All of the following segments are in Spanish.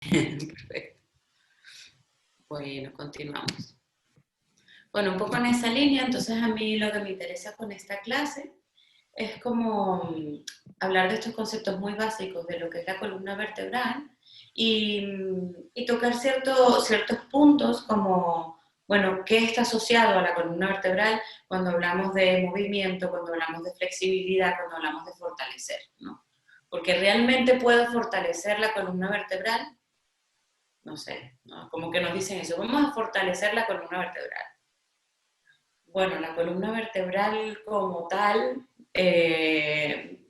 Perfecto. Bueno, continuamos. Bueno, un poco en esa línea, entonces a mí lo que me interesa con esta clase es como hablar de estos conceptos muy básicos de lo que es la columna vertebral y tocar ciertos puntos como, bueno, qué está asociado a la columna vertebral cuando hablamos de movimiento, cuando hablamos de flexibilidad, cuando hablamos de fortalecer, ¿no? Porque realmente puedo fortalecer la columna vertebral, no sé, ¿no? Como que nos dicen eso, vamos a fortalecer la columna vertebral. Bueno, la columna vertebral como tal,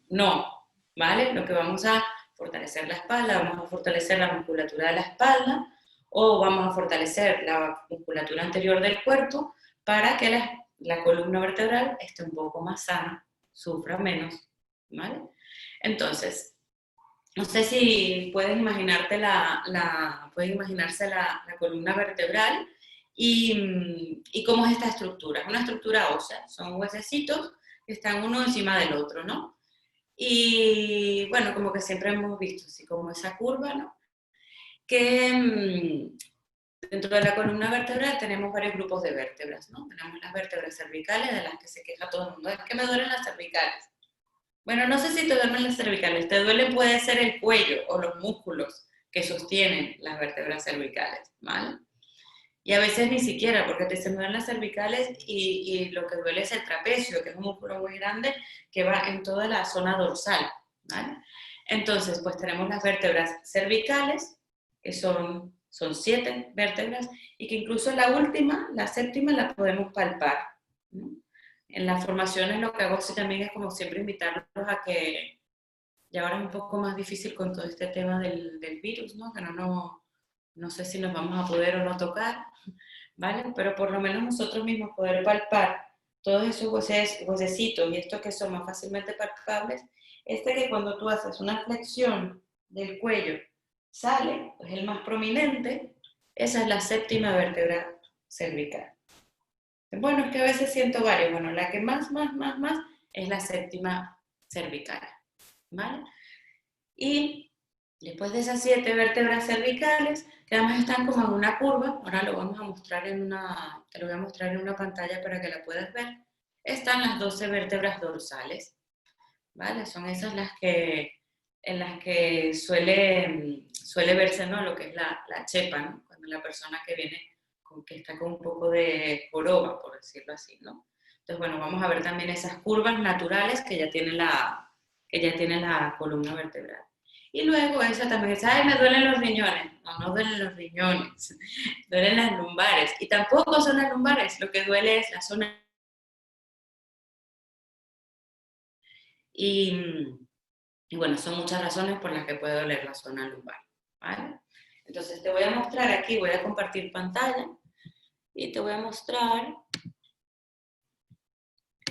no, ¿vale? Lo que vamos a fortalecer la espalda, vamos a fortalecer la musculatura de la espalda o vamos a fortalecer la musculatura anterior del cuerpo para que la columna vertebral esté un poco más sana, sufra menos, ¿vale? Entonces, no sé si puedes imaginarte puedes imaginarse la columna vertebral y cómo es esta estructura. Es una estructura ósea, son huesecitos que están uno encima del otro, ¿no? Y bueno, como que siempre hemos visto, así como esa curva, ¿no? Que dentro de la columna vertebral tenemos varios grupos de vértebras, ¿no? Tenemos las vértebras cervicales, de las que se queja todo el mundo. Es que me duelen las cervicales. Bueno, no sé si te duelen las cervicales, te duele puede ser el cuello o los músculos que sostienen las vértebras cervicales, ¿vale? Y a veces ni siquiera, porque te se mueven las cervicales y lo que duele es el trapecio, que es un músculo muy grande que va en toda la zona dorsal, ¿vale? Entonces, pues tenemos las vértebras cervicales, que son 7 vértebras, y que incluso la última, la séptima, la podemos palpar, ¿no? En las formaciones lo que hago sí también es como siempre invitarlos a que, y ahora es un poco más difícil con todo este tema del virus, ¿no? Que no sé si nos vamos a poder o no tocar, ¿vale? Pero por lo menos nosotros mismos poder palpar todos esos huesecitos y estos que son más fácilmente palpables, que cuando tú haces una flexión del cuello sale, pues el más prominente, esa es la séptima vértebra cervical. Bueno, es que a veces siento varios, bueno, la que más es la séptima cervical, ¿vale? Y después de esas 7 vértebras cervicales, que además están como en una curva, ahora lo vamos a mostrar te lo voy a mostrar en una pantalla para que la puedas ver, están las 12 vértebras dorsales, ¿vale? Son esas en las que suele verse, ¿no? Lo que es la chepa, ¿no? Cuando la persona que viene, que está con un poco de joroba, por decirlo así, ¿no? Entonces, bueno, vamos a ver también esas curvas naturales que ya tiene la columna vertebral. Y luego esa también dice, ay, me duelen los riñones. No, no duelen los riñones, duelen las lumbares. Y tampoco son las lumbares, lo que duele es la zona. Y, y bueno, son muchas razones por las que puede doler la zona lumbar, ¿vale? Entonces te voy a mostrar aquí, voy a compartir pantalla y te voy a mostrar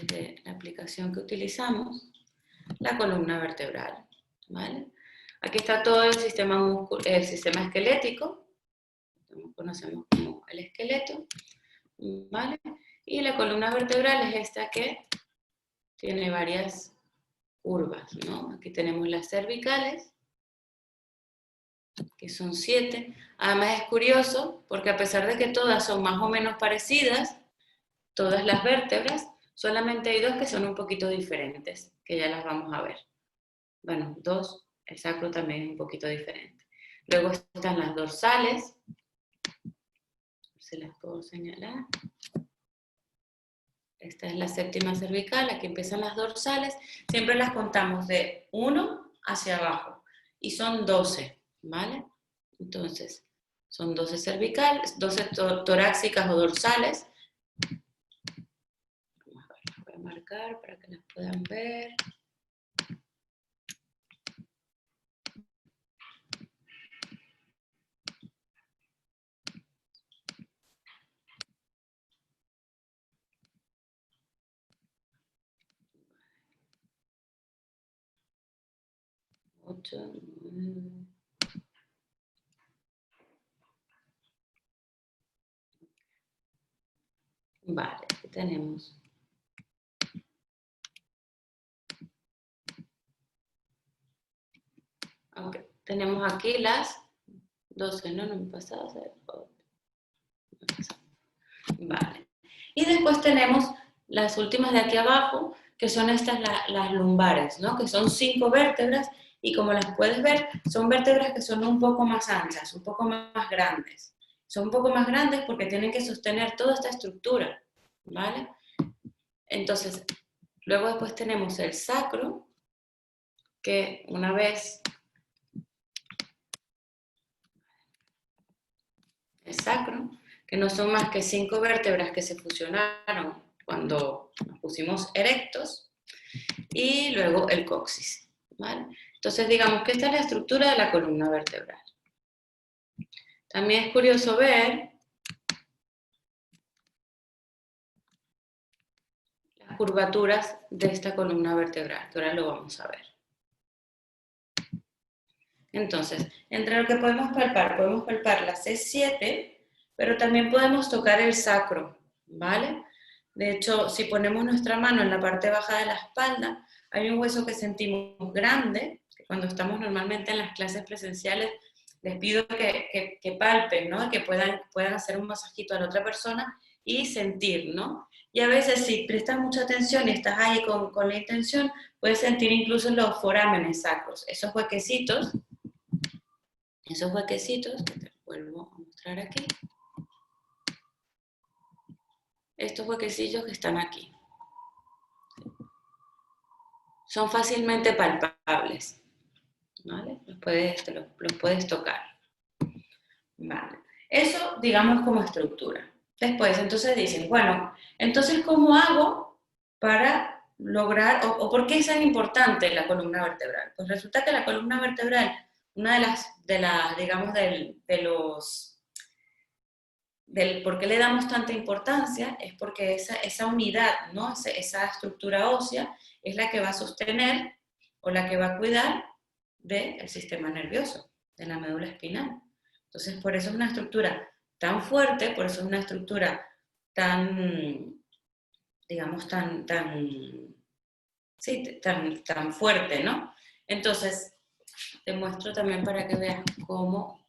de la aplicación que utilizamos, la columna vertebral, ¿vale? Aquí está todo el sistema esquelético, como conocemos como el esqueleto, ¿vale? Y la columna vertebral es esta que tiene varias curvas, ¿no? Aquí tenemos las cervicales, que son 7. Además es curioso porque a pesar de que todas son más o menos parecidas, todas las vértebras, solamente hay 2 que son un poquito diferentes, que ya las vamos a ver. Bueno, 2, el sacro también es un poquito diferente. Luego están las dorsales, se las puedo señalar. Esta es la séptima cervical, aquí empiezan las dorsales. Siempre las contamos de 1 hacia abajo y son 12, ¿vale? Entonces, son 12 cervicales, 12 torácicas o dorsales. Vamos a ver, las voy a marcar para que las puedan ver. Ocho, 9. Vale, aquí tenemos. Okay. Tenemos aquí las 12, no me pasaba. Vale. Y después tenemos las últimas de aquí abajo, que son estas las lumbares, ¿no? Que son 5 vértebras, y como las puedes ver, son vértebras que son un poco más anchas, un poco más grandes. Son un poco más grandes porque tienen que sostener toda esta estructura, ¿vale? Entonces, luego después tenemos el sacro, que una vez el sacro, que no son más que 5 vértebras que se fusionaron cuando nos pusimos erectos, y luego el coxis, ¿vale? Entonces digamos que esta es la estructura de la columna vertebral. También es curioso ver las curvaturas de esta columna vertebral, que ahora lo vamos a ver. Entonces, entre lo que podemos palpar la C7, pero también podemos tocar el sacro, ¿vale? De hecho, si ponemos nuestra mano en la parte baja de la espalda, hay un hueso que sentimos grande, que cuando estamos normalmente en las clases presenciales, les pido que palpen, ¿no? Que puedan hacer un masajito a la otra persona y sentir, ¿no? Y a veces si prestas mucha atención y estás ahí con la intención, puedes sentir incluso los forámenes sacros, esos huequecitos, que te vuelvo a mostrar aquí. Estos huequecillos que están aquí. Son fácilmente palpables, ¿vale? Los puedes tocar. Vale. Eso, digamos, como estructura. Después, entonces dicen, bueno, entonces, ¿cómo hago para lograr, o por qué es tan importante la columna vertebral? Pues resulta que la columna vertebral, una de las digamos, del por qué le damos tanta importancia, es porque esa unidad, ¿no? Esa estructura ósea es la que va a sostener o la que va a cuidar del sistema nervioso, de la médula espinal. Entonces, por eso es una estructura tan fuerte, por eso es una estructura tan, digamos, tan fuerte, ¿no? Entonces, te muestro también para que veas cómo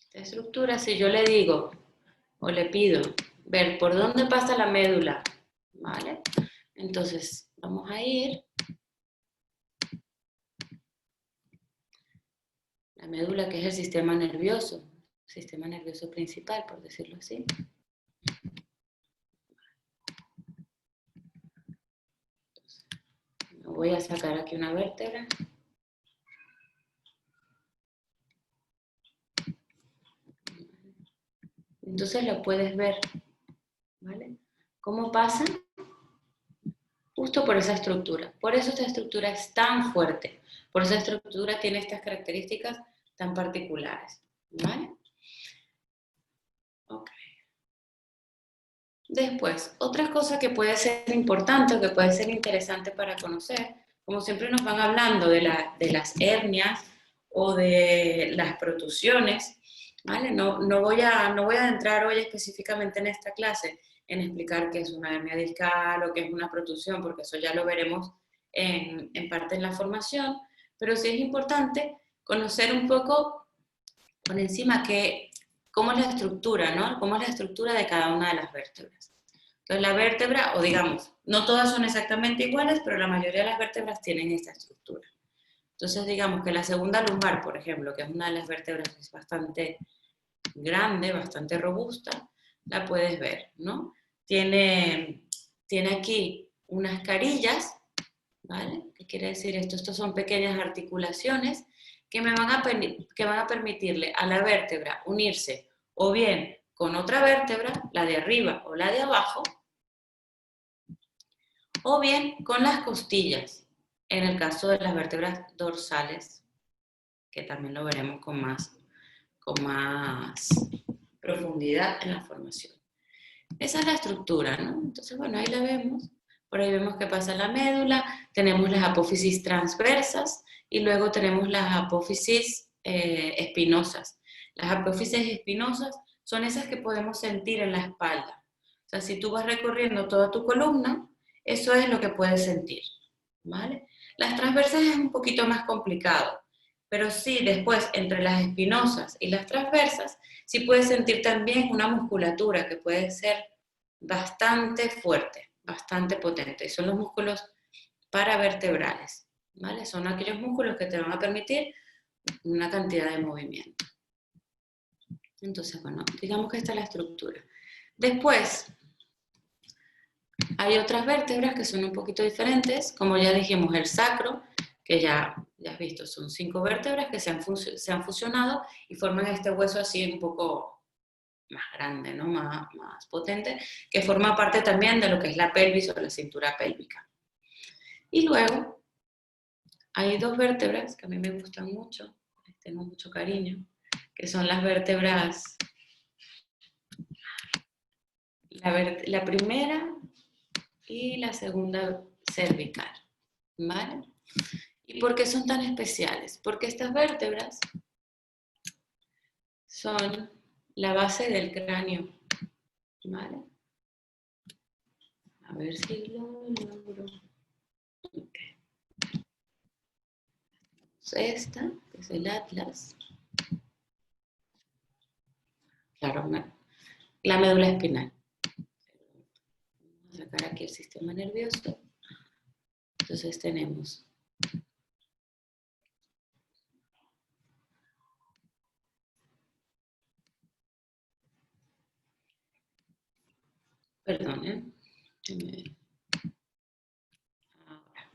esta estructura, si yo le digo o le pido ver por dónde pasa la médula, ¿vale? Entonces, vamos a ir. La médula, que es el sistema nervioso principal, por decirlo así. Entonces, me voy a sacar aquí una vértebra. Entonces lo puedes ver, ¿vale? ¿Cómo pasa? Justo por esa estructura. Por eso esta estructura es tan fuerte. Por eso esta estructura tiene estas características tan particulares, ¿vale? Ok. Después, otra cosa que puede ser importante o que puede ser interesante para conocer, como siempre nos van hablando de las hernias o de las protusiones, ¿vale? No voy a entrar hoy específicamente en esta clase en explicar qué es una hernia discal o qué es una protusión, porque eso ya lo veremos en parte en la formación, pero sí es importante conocer un poco por encima cómo es la estructura, ¿no? Cómo es la estructura de cada una de las vértebras. Entonces la vértebra, o digamos, no todas son exactamente iguales, pero la mayoría de las vértebras tienen esta estructura. Entonces digamos que la segunda lumbar, por ejemplo, que es una de las vértebras que es bastante grande, bastante robusta, la puedes ver, ¿no? Tiene aquí unas carillas, ¿vale? ¿Qué quiere decir esto? Estos son pequeñas articulaciones que van a permitirle a la vértebra unirse o bien con otra vértebra, la de arriba o la de abajo, o bien con las costillas, en el caso de las vértebras dorsales, que también lo veremos con más profundidad en la formación. Esa es la estructura, ¿no? Entonces, bueno, ahí la vemos. Por ahí vemos que pasa la médula, tenemos las apófisis transversas y luego tenemos las apófisis espinosas. Las apófisis espinosas son esas que podemos sentir en la espalda. O sea, si tú vas recorriendo toda tu columna, eso es lo que puedes sentir, ¿vale? Las transversas es un poquito más complicado, pero sí, después, entre las espinosas y las transversas, sí puedes sentir también una musculatura que puede ser bastante fuerte, bastante potente. Son los músculos paravertebrales, ¿vale? Son aquellos músculos que te van a permitir una cantidad de movimiento. Entonces, bueno, digamos que esta es la estructura. Después, hay otras vértebras que son un poquito diferentes, como ya dijimos, el sacro, que ya has visto, son 5 vértebras que se han fusionado y forman este hueso así un poco más grande, ¿no? Más potente, que forma parte también de lo que es la pelvis o la cintura pélvica. Y luego, hay 2 vértebras que a mí me gustan mucho, tengo mucho cariño, que son las vértebras, la primera y la segunda cervical, ¿vale? ¿Y por qué son tan especiales? Porque estas vértebras son la base del cráneo, ¿vale? A ver si lo logro. Okay. Esta, que es el atlas. Claro, la médula espinal. Vamos a sacar aquí el sistema nervioso. Entonces tenemos perdón, ahora.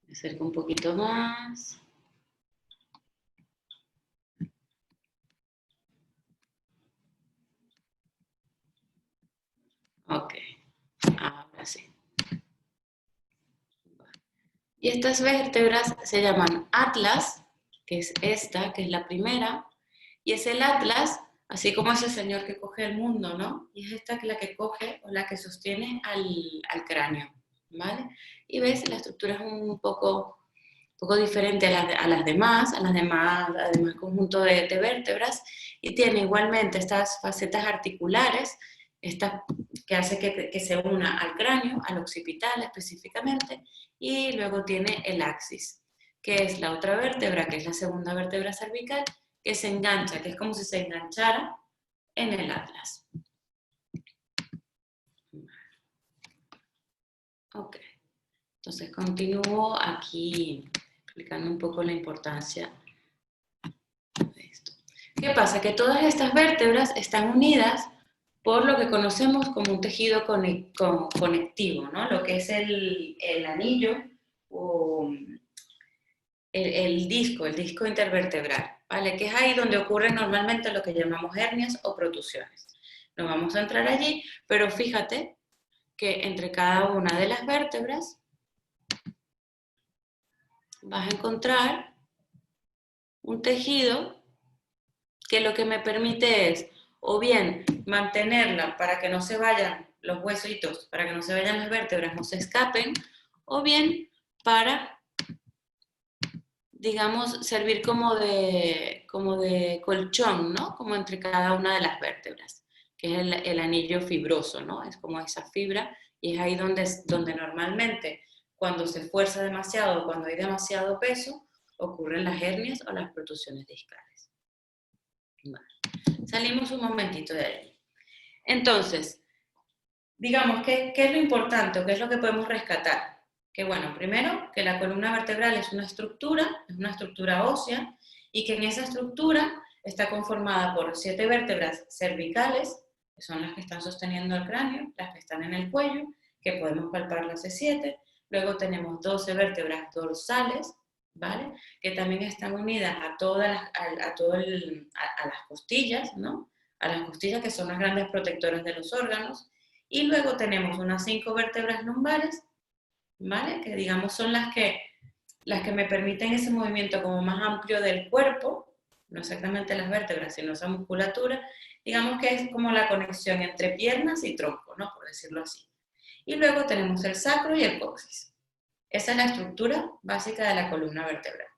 Me acerco un poquito más. Ok, ahora sí. Y estas vértebras se llaman atlas, que es esta, que es la primera, y es el atlas, así como ese señor que coge el mundo, ¿no? Y es esta la que coge o la que sostiene al cráneo, ¿vale? Y ves, la estructura es un poco diferente a las demás conjunto de vértebras, y tiene igualmente estas facetas articulares, esta que hace que se una al cráneo, al occipital específicamente, y luego tiene el axis, que es la otra vértebra, que es la segunda vértebra cervical, que se engancha, que es como si se enganchara en el atlas. Ok, entonces continúo aquí explicando un poco la importancia de esto. ¿Qué pasa? Que todas estas vértebras están unidas por lo que conocemos como un tejido conectivo, ¿no? Lo que es el anillo o el disco intervertebral, ¿vale? Que es ahí donde ocurre normalmente lo que llamamos hernias o protusiones. No vamos a entrar allí, pero fíjate que entre cada una de las vértebras vas a encontrar un tejido que lo que me permite es, o bien mantenerla para que no se vayan los huesitos, para que no se vayan las vértebras, no se escapen, o bien para, digamos, servir como de colchón, ¿no? Como entre cada una de las vértebras, que es el anillo fibroso, ¿no? Es como esa fibra, y es ahí donde normalmente, cuando se fuerza demasiado, cuando hay demasiado peso, ocurren las hernias o las protusiones discales. Vale. Salimos un momentito de ahí. Entonces, digamos, ¿qué es lo importante o qué es lo que podemos rescatar? Que bueno, primero, que la columna vertebral es una estructura ósea, y que en esa estructura está conformada por 7 vértebras cervicales, que son las que están sosteniendo el cráneo, las que están en el cuello, que podemos palpar las C7. Luego tenemos 12 vértebras dorsales, ¿vale? Que también están unidas a las costillas, ¿no? A las costillas, que son las grandes protectoras de los órganos. Y luego tenemos unas 5 vértebras lumbares, ¿vale? Que digamos son las que las que me permiten ese movimiento como más amplio del cuerpo, no exactamente las vértebras, sino esa musculatura, digamos que es como la conexión entre piernas y tronco, ¿no? Por decirlo así. Y luego tenemos el sacro y el coxis. Esa es la estructura básica de la columna vertebral.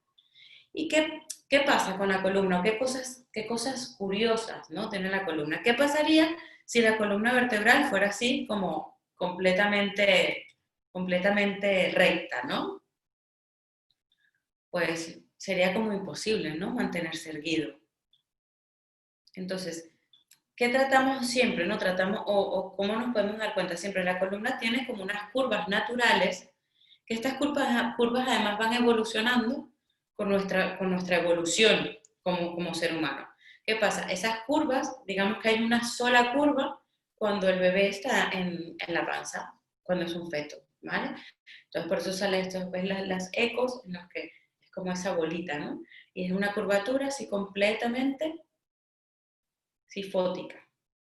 ¿Y qué pasa con la columna? Qué cosas curiosas, ¿no?, tiene la columna? ¿Qué pasaría si la columna vertebral fuera así como completamente recta, ¿no? Pues sería como imposible, ¿no?, mantenerse erguido. Entonces, ¿qué tratamos siempre, no? O cómo nos podemos dar cuenta siempre, la columna tiene como unas curvas naturales, que estas curvas además van evolucionando con nuestra evolución como ser humano. ¿Qué pasa? Esas curvas, digamos que hay una sola curva cuando el bebé está en la panza, cuando es un feto, ¿vale? Entonces por eso sale esto después las ecos, en los que es como esa bolita, ¿no? Y es una curvatura así completamente sifótica,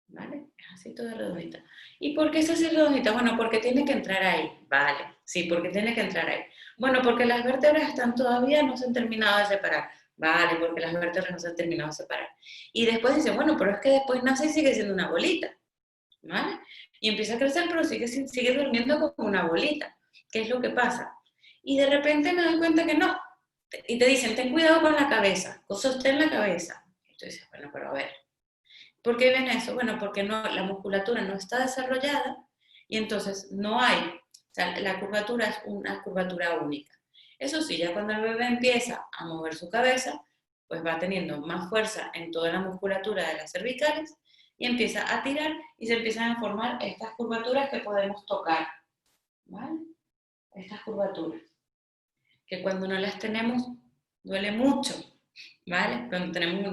¿vale? Es así toda redondita. ¿Y por qué es así redondita? Bueno, porque tiene que entrar ahí, ¿vale? Sí, porque tiene que entrar ahí. Bueno, porque las vértebras están todavía, no se han terminado de separar, ¿vale? Porque las vértebras no se han terminado de separar. Y después dice, bueno, pero es que después nace y sigue siendo una bolita, ¿vale? Y empieza a crecer, pero sigue durmiendo como una bolita. ¿Qué es lo que pasa? Y de repente me doy cuenta que no. Y te dicen, ten cuidado con la cabeza, sostén la cabeza. Y tú dices, bueno, pero a ver, ¿por qué ven eso? Bueno, porque no, la musculatura no está desarrollada y entonces no hay, o sea, la curvatura es una curvatura única. Eso sí, ya cuando el bebé empieza a mover su cabeza, pues va teniendo más fuerza en toda la musculatura de las cervicales y empieza a tirar y se empiezan a formar estas curvaturas que podemos tocar, ¿vale? Estas curvaturas, que cuando no las tenemos duele mucho, ¿vale? Cuando tenemos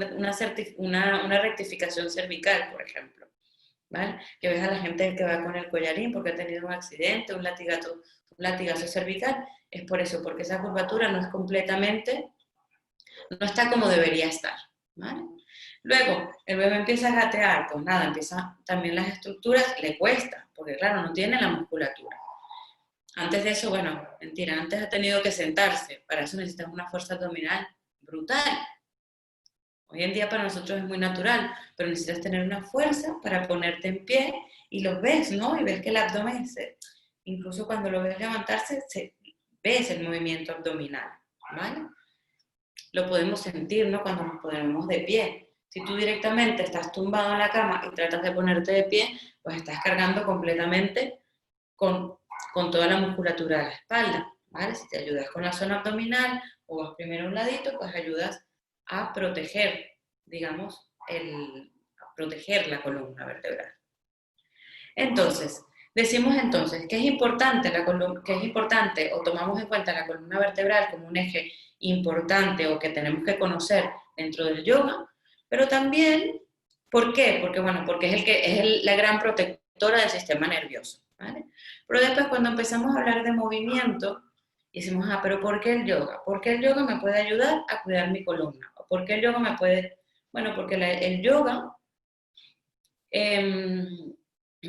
una rectificación cervical, por ejemplo, ¿vale? Que ves a la gente que va con el collarín porque ha tenido un accidente, un latigazo cervical, es por eso, porque esa curvatura no es completamente, no está como debería estar, ¿vale? Luego, el bebé empieza a gatear, pues nada, empieza también las estructuras, le cuesta, porque claro, no tiene la musculatura. Antes de eso, bueno, mentira, antes ha tenido que sentarse, para eso necesitas una fuerza abdominal brutal. Hoy en día para nosotros es muy natural, pero necesitas tener una fuerza para ponerte en pie y los ves, ¿no? Y ves que el abdomen, incluso cuando lo ves levantarse, ves el movimiento abdominal, ¿vale? Lo podemos sentir, ¿no?, cuando nos ponemos de pie. Si tú directamente estás tumbado en la cama y tratas de ponerte de pie, pues estás cargando completamente con toda la musculatura de la espalda, ¿vale? Si te ayudas con la zona abdominal o vas primero a un ladito, pues ayudas a proteger, digamos, a proteger la columna vertebral. Entonces, decimos entonces que es importante o tomamos en cuenta la columna vertebral como un eje importante o que tenemos que conocer dentro del yoga, pero también, ¿por qué? Porque es la gran protectora del sistema nervioso, ¿vale? Pero después cuando empezamos a hablar de movimiento, decimos, pero ¿por qué el yoga? ¿Por qué el yoga me puede ayudar a cuidar mi columna? ¿O por qué el yoga me puede...? Bueno, porque el yoga, en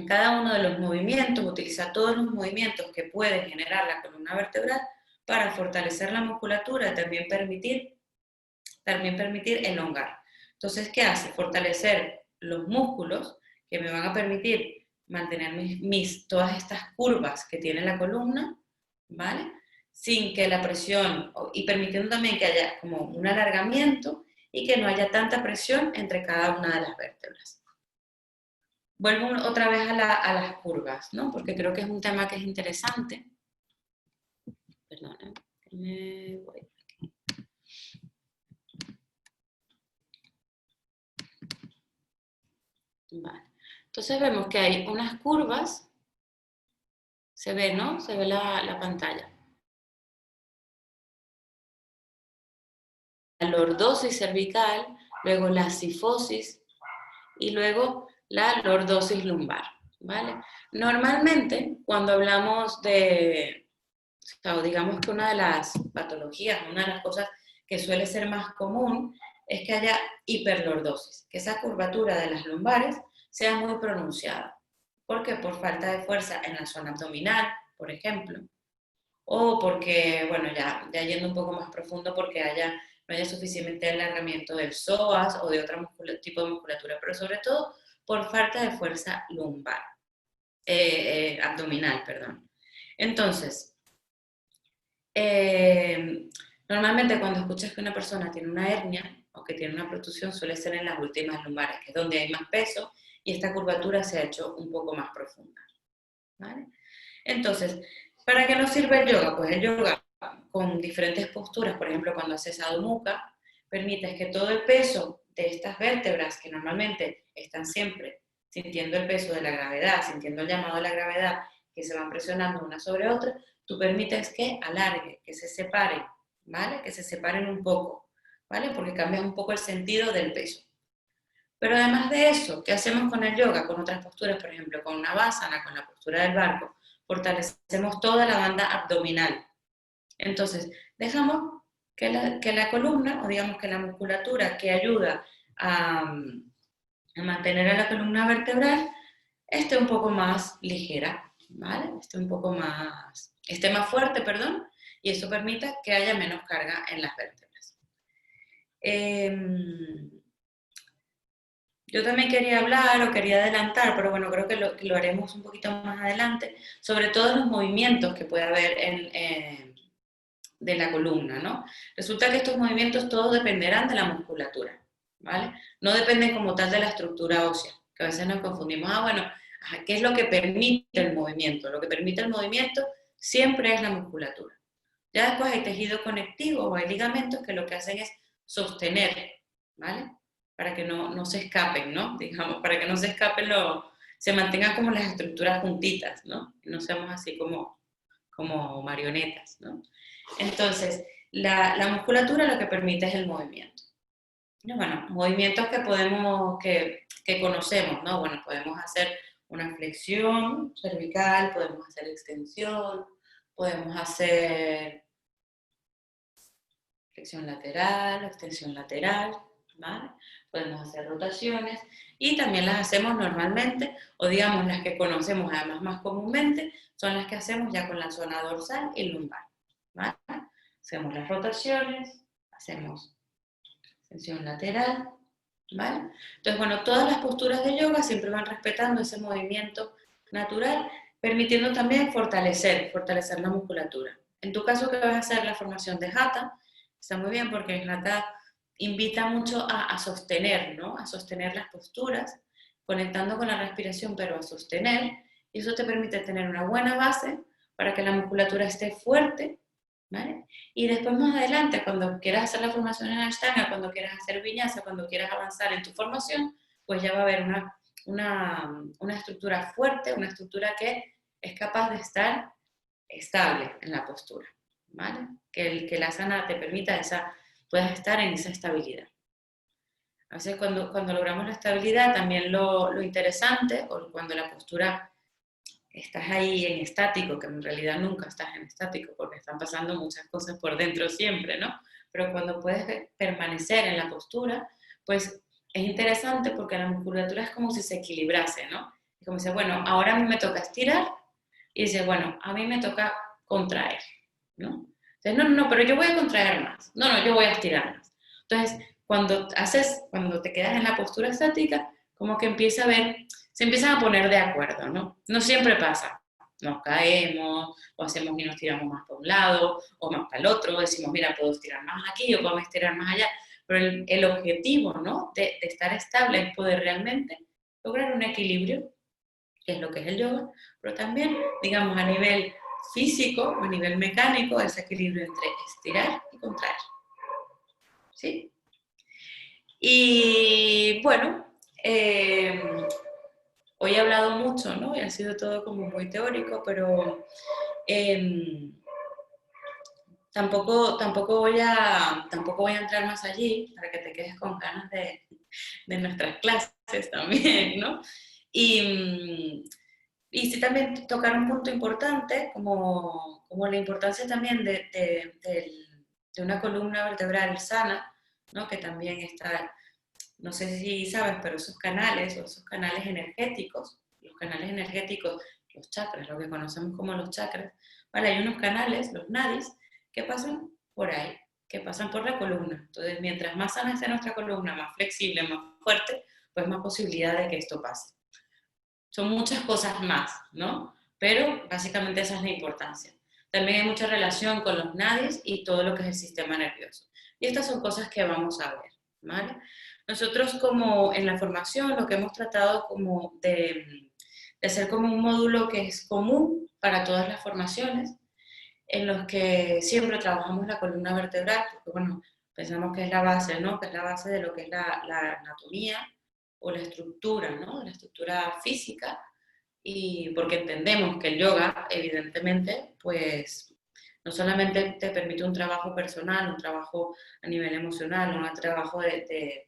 cada uno de los movimientos, utiliza todos los movimientos que puede generar la columna vertebral para fortalecer la musculatura y también permitir elongar. Entonces, ¿qué hace? Fortalecer los músculos que me van a permitir mantener todas estas curvas que tiene la columna, ¿vale? Sin que la presión, y permitiendo también que haya como un alargamiento y que no haya tanta presión entre cada una de las vértebras. Vuelvo otra vez a las curvas, ¿no? Porque creo que es un tema que es interesante. Perdón, me voy. Vale. Entonces vemos que hay unas curvas, se ve, ¿no? Se ve la pantalla. La lordosis cervical, luego la cifosis y luego la lordosis lumbar, ¿vale? Normalmente, cuando hablamos o digamos que una de las patologías, una de las cosas que suele ser más común es que haya hiperlordosis, que esa curvatura de las lumbares sea muy pronunciada. ¿Por qué? Por falta de fuerza en la zona abdominal, por ejemplo, o porque, bueno, ya yendo un poco más profundo, porque no haya suficiente alargamiento del psoas o de otro tipo de musculatura, pero sobre todo por falta de fuerza lumbar, abdominal, perdón. Entonces, normalmente cuando escuchas que una persona tiene una hernia o que tiene una protrusión suele ser en las últimas lumbares, que es donde hay más peso y esta curvatura se ha hecho un poco más profunda, ¿vale? Entonces, ¿para qué nos sirve el yoga? Pues el yoga con diferentes posturas, por ejemplo, cuando haces Adho Mukha, permite que todo el peso de estas vértebras, que normalmente están siempre sintiendo el peso de la gravedad, sintiendo el llamado de la gravedad, que se van presionando una sobre otra, tú permites que alargue, que se separen, ¿vale? Que se separen un poco, ¿vale? Porque cambia un poco el sentido del peso. Pero además de eso, ¿qué hacemos con el yoga? Con otras posturas, por ejemplo, con una Navasana, con la postura del barco, fortalecemos toda la banda abdominal. Entonces, dejamos que la columna, o digamos que la musculatura que ayuda a mantener a la columna vertebral, esté un poco más ligera, ¿vale? Esté más fuerte, perdón, y eso permita que haya menos carga en las vértebras. Yo también quería hablar o quería adelantar, pero bueno, creo que lo haremos un poquito más adelante, sobre todos los movimientos que puede haber de la columna, ¿no? Resulta que estos movimientos todos dependerán de la musculatura, ¿vale? No dependen como tal de la estructura ósea, que a veces nos confundimos. Bueno, ¿qué es lo que permite el movimiento? Lo que permite el movimiento siempre es la musculatura. Ya después hay tejido conectivo o hay ligamentos que lo que hacen es sostener, ¿vale? Para que no se escapen, ¿no? Digamos, para que no se escapen, se mantengan como las estructuras juntitas, ¿no? Y no seamos así como marionetas, ¿no? Entonces, la musculatura lo que permite es el movimiento. Bueno, movimientos que conocemos, ¿no? Bueno, podemos hacer una flexión cervical, podemos hacer extensión, podemos hacer flexión lateral, extensión lateral, ¿vale? Podemos hacer rotaciones y también las hacemos normalmente, o digamos las que conocemos además más comúnmente, son las que hacemos ya con la zona dorsal y lumbar, ¿vale? Hacemos las rotaciones, hacemos extensión lateral, ¿vale? Entonces, bueno, todas las posturas de yoga siempre van respetando ese movimiento natural, permitiendo también fortalecer la musculatura. En tu caso, que vas a hacer la formación de Hatha, está muy bien porque el Hatha invita mucho a sostener, ¿no? A sostener las posturas, conectando con la respiración, pero a sostener, y eso te permite tener una buena base para que la musculatura esté fuerte, ¿vale? Y después más adelante, cuando quieras hacer la formación en Ashtanga, cuando quieras hacer vinyasa, cuando quieras avanzar en tu formación, pues ya va a haber una estructura fuerte, una estructura que es capaz de estar estable en la postura, ¿vale? Que la asana te permita puedas estar en esa estabilidad. A veces cuando logramos la estabilidad, también lo interesante, o cuando la postura estás ahí en estático, que en realidad nunca estás en estático, porque están pasando muchas cosas por dentro siempre, ¿no? Pero cuando puedes permanecer en la postura, pues es interesante porque la musculatura es como si se equilibrase, ¿no? Es como si, bueno, ahora a mí me toca estirar, y dice, bueno, a mí me toca contraer, ¿no? Entonces, no, pero yo voy a contraer más. No, yo voy a estirar más. Entonces, cuando te quedas en la postura estática, como que se empiezan a poner de acuerdo, ¿no? No siempre pasa. Nos caemos, o hacemos y nos tiramos más para un lado, o más para el otro, decimos, mira, puedo estirar más aquí, o puedo estirar más allá. Pero el objetivo, ¿no? De estar estable es poder realmente lograr un equilibrio, que es lo que es el yoga, pero también, digamos, a nivel físico, a nivel mecánico, ese equilibrio entre estirar y contraer. ¿Sí? Y bueno, hoy he hablado mucho, ¿no? Y ha sido todo como muy teórico, pero tampoco voy a entrar más allí para que te quedes con ganas de nuestras clases también, ¿no? Y sí también tocar un punto importante, como la importancia también de una columna vertebral sana, ¿no? Que también está, no sé si sabes, pero esos canales energéticos, los chakras, lo que conocemos como los chakras, ¿vale? Hay unos canales, los nadis, que pasan por ahí, que pasan por la columna. Entonces, mientras más sana esté nuestra columna, más flexible, más fuerte, pues más posibilidad de que esto pase. Son muchas cosas más, ¿no? Pero básicamente esa es la importancia. También hay mucha relación con los nadis y todo lo que es el sistema nervioso. Y estas son cosas que vamos a ver, ¿vale? Nosotros como en la formación lo que hemos tratado como de hacer como un módulo que es común para todas las formaciones, en los que siempre trabajamos la columna vertebral, porque bueno, pensamos que es la base, ¿no? Que es la base de lo que es la anatomía o la estructura, ¿no? La estructura física, y porque entendemos que el yoga, evidentemente, pues no solamente te permite un trabajo personal, un trabajo a nivel emocional, un trabajo de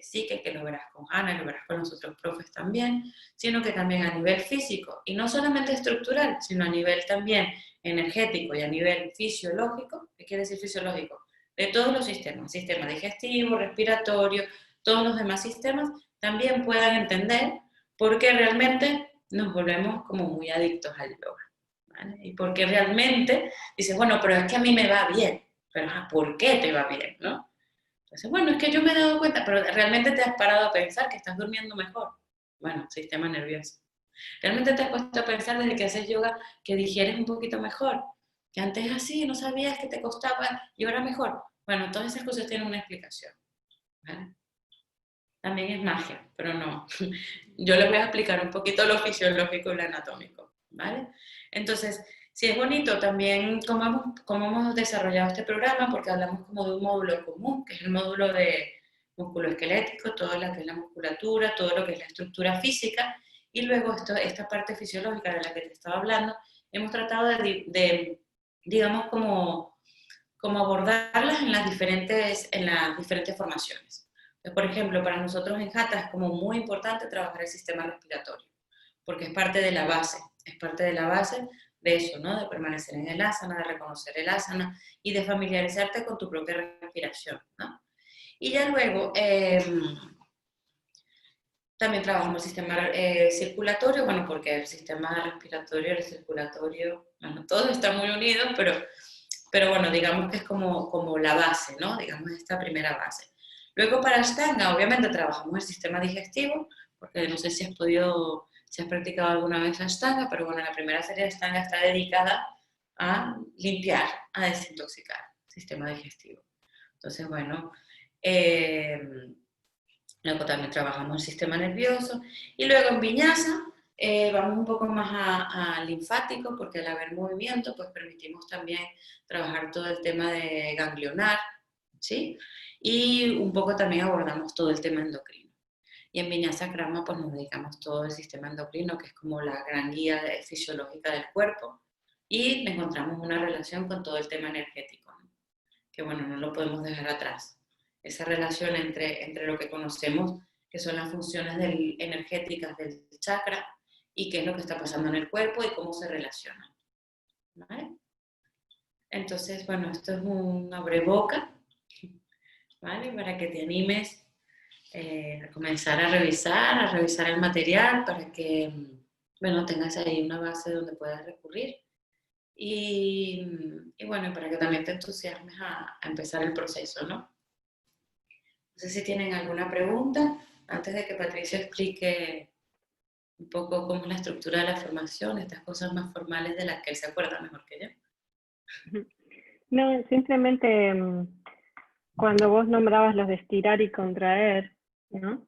psique, que lo verás con Hanna y lo verás con los otros profes también, sino que también a nivel físico, y no solamente estructural, sino a nivel también energético y a nivel fisiológico. ¿Qué quiere decir fisiológico? De todos los sistemas, sistema digestivo, respiratorio, todos los demás sistemas, también puedan entender por qué realmente nos volvemos como muy adictos al yoga, ¿vale? Y porque realmente dices, bueno, pero es que a mí me va bien, pero ¿por qué te va bien, no? Entonces, bueno, es que yo me he dado cuenta, pero realmente te has parado a pensar que estás durmiendo mejor. Bueno, sistema nervioso. Realmente te has puesto a pensar desde que haces yoga que digieres un poquito mejor, que antes así, no sabías que te costaba y ahora mejor. Bueno, todas esas cosas tienen una explicación, ¿vale? También es magia, pero no. Yo les voy a explicar un poquito lo fisiológico y lo anatómico, ¿vale? Entonces, sí es bonito también cómo hemos desarrollado este programa, porque hablamos como de un módulo común, que es el módulo de musculoesquelético, todo lo que es la musculatura, todo lo que es la estructura física, y luego esta parte fisiológica de la que te estaba hablando, hemos tratado digamos, como abordarlas en las diferentes formaciones. Entonces, por ejemplo, para nosotros en Hatha es como muy importante trabajar el sistema respiratorio, porque es parte de la base, es parte de la base de eso, ¿no? De permanecer en el asana, de reconocer el asana y de familiarizarte con tu propia respiración, ¿no? Y ya luego también trabajamos el sistema circulatorio, bueno, porque el sistema respiratorio y el circulatorio, bueno, todos están muy unidos, pero bueno, digamos que es como la base, ¿no? Digamos esta primera base. Luego para Ashtanga, obviamente trabajamos el sistema digestivo, porque no sé si has practicado alguna vez Ashtanga, pero bueno, la primera serie de Ashtanga está dedicada a limpiar, a desintoxicar el sistema digestivo. Entonces, bueno, luego también trabajamos el sistema nervioso. Y luego en Vinyasa vamos un poco más a linfático, porque al haber movimiento, pues permitimos también trabajar todo el tema de ganglionar, ¿sí? Y un poco también abordamos todo el tema endocrino. Y en Vinyasa Krama pues nos dedicamos todo el sistema endocrino, que es como la gran guía fisiológica del cuerpo. Y encontramos una relación con todo el tema energético, ¿no? Que bueno, no lo podemos dejar atrás. Esa relación entre lo que conocemos, que son las funciones energéticas del chakra, y qué es lo que está pasando en el cuerpo y cómo se relacionan, ¿vale? Entonces, bueno, esto es un abreboca, ¿vale? Para que te animes a comenzar a revisar el material, para que, bueno, tengas ahí una base donde puedas recurrir. Y bueno, para que también te entusiasmes a empezar el proceso, ¿no? No sé si tienen alguna pregunta antes de que Patricia explique un poco cómo es la estructura de la formación, estas cosas más formales de las que él se acuerda mejor que yo. No, simplemente cuando vos nombrabas los de estirar y contraer, ¿no?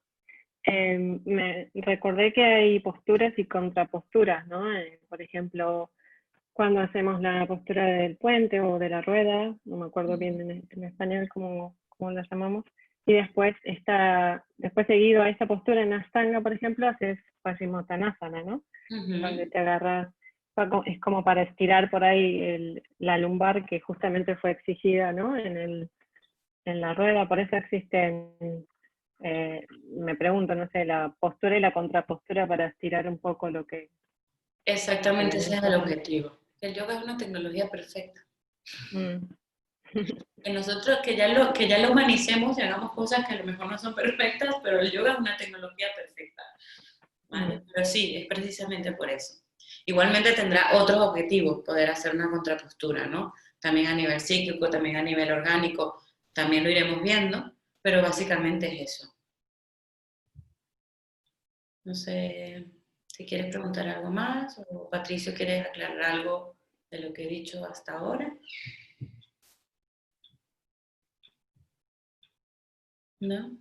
Me recordé que hay posturas y contraposturas, ¿no? Por ejemplo, cuando hacemos la postura del puente o de la rueda, no me acuerdo bien en español cómo la llamamos, y después seguido a esa postura en Ashtanga, por ejemplo, haces Paschimottanasana, ¿no? Donde te agarras, es como para estirar por ahí la lumbar que justamente fue exigida, ¿no? En la rueda, por eso existen, me pregunto, no sé, la postura y la contrapostura para estirar un poco lo que... Exactamente, ese es el objetivo. El yoga es una tecnología perfecta. Que nosotros, que ya lo humanicemos y hagamos cosas que a lo mejor no son perfectas, pero el yoga es una tecnología perfecta, ¿vale? Pero sí, es precisamente por eso. Igualmente tendrá otros objetivos, poder hacer una contrapostura, ¿no? También a nivel cíclico, también a nivel orgánico, también lo iremos viendo, pero básicamente es eso. No sé si quieres preguntar algo más o Patricio, ¿quieres aclarar algo de lo que he dicho hasta ahora? ¿No?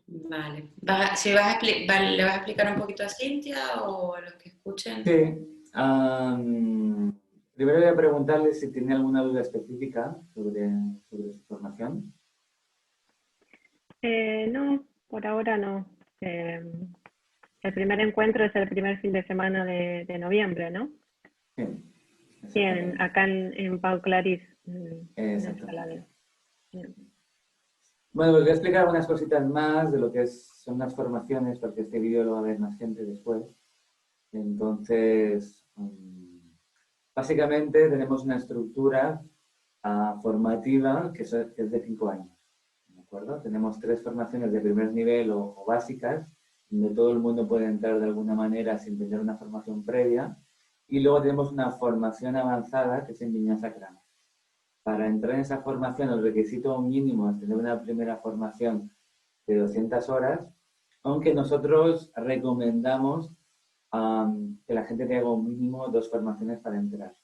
Vale. ¿Le vas a explicar un poquito a Cintia o a los que escuchen? Sí. Primero voy a preguntarle si tiene alguna duda específica sobre su formación. No, por ahora no. El primer encuentro es el primer fin de semana de noviembre, ¿no? Sí. Sí, acá en Pau Claris, en el Exacto. Saladero. Bueno, pues voy a explicar algunas cositas más de lo que son las formaciones, porque este vídeo lo va a ver más gente después. Entonces, básicamente tenemos una estructura formativa que es de 5 años. ¿De acuerdo? Tenemos 3 formaciones de primer nivel o básicas, donde todo el mundo puede entrar de alguna manera sin tener una formación previa. Y luego tenemos una formación avanzada que es en Vinyasa Krama. Para entrar en esa formación, el requisito mínimo es tener una primera formación de 200 horas, aunque nosotros recomendamos que la gente tenga un mínimo 2 formaciones para entrar.